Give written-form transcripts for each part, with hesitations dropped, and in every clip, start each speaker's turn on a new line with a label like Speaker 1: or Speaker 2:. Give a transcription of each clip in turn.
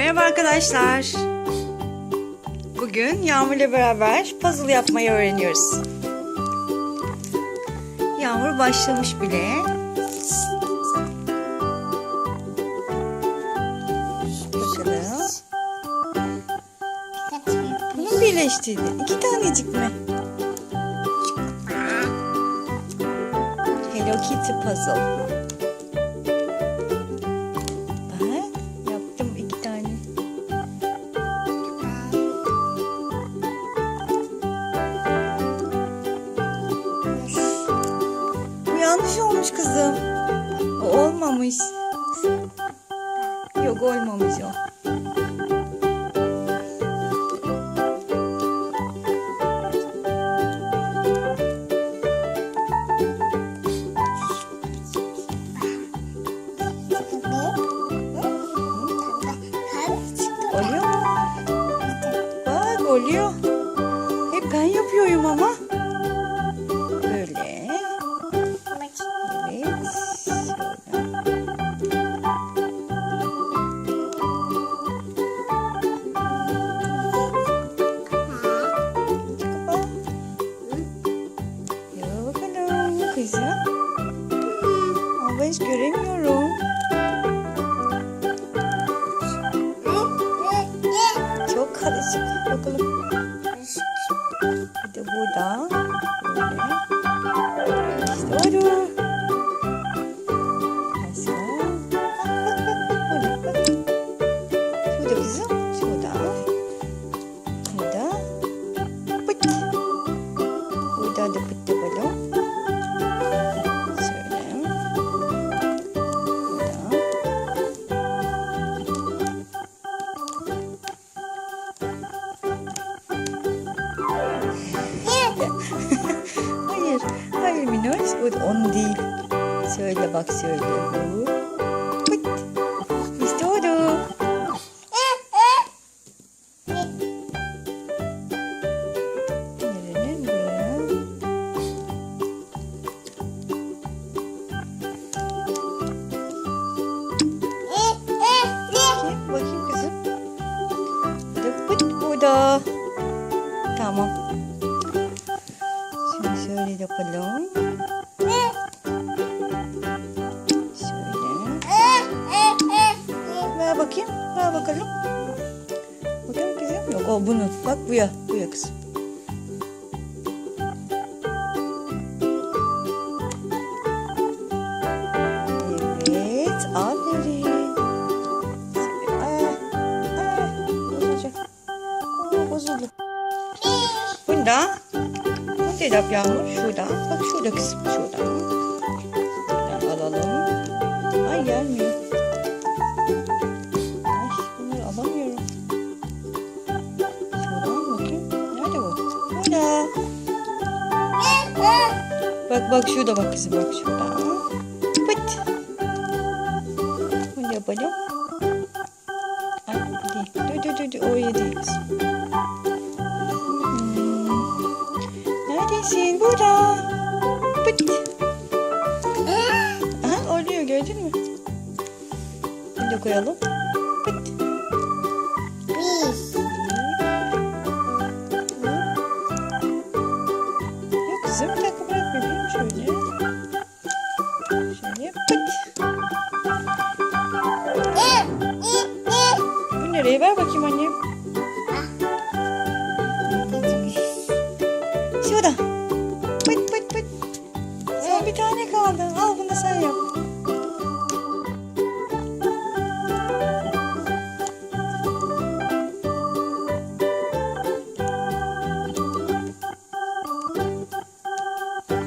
Speaker 1: Merhaba arkadaşlar. Bugün Yağmur ile beraber puzzle yapmayı öğreniyoruz. Yağmur başlamış bile. Bakalım. Bunu birleştirdin. 2 tanecik mi? Hello Kitty puzzle. Yanlış olmuş kızım. O olmamış. Yok olmamış o. Oluyor mu? Bak oluyor. Hep ben yapıyorum ama. Böyle. Kızım. Ama ben hiç göremiyorum. Çok karışık. Bakalım. Bir de burada. Böyle. İşte orada. Şurada kızım. Şurada. Burada. Pıt. Burada da pıt da balon. Hayır Minoş, o onu değil. Şöyle bak şöyle. Pıt. İşte o da. Nerenin buraya? Bakayım kızım. Pıt bu da. Tamam. Şöyle yapalım. Şöyle. Ver bakayım. Ver bakalım. Bakalım kızım. Yok o bunun. Bak bu ya. Bu ya kızım. Evet. Aferin. Bozulacak. Bozuldu. Bunda. Dedap Yağmur şuradan. Bak şurada kızım. Şuradan. Buradan alalım. Ay gelmiyor. Ay bunları alamıyorum. Şuradan bakayım. Nerede bu? Burada. Bak şurada bak kızım. Bak şuradan. Pıt. Bunu yapalım. Ay değil. Dur. Oraya değil kızım. Neredesin? Burada. Pıt. Aha oluyor gördün mü? Bunu da koyalım. Pıt. Yok kızım bir dakika bırak bebeğim şöyle. Şöyle pıt. Bu nereye ver bakayım annem. Şurada. Pıt. Son bir tane kaldı. Al bunu da sen yap.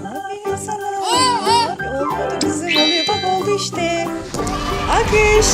Speaker 1: Aferin sana. Olmadı kızım. Oluyor. Bak oldu işte. Alkış.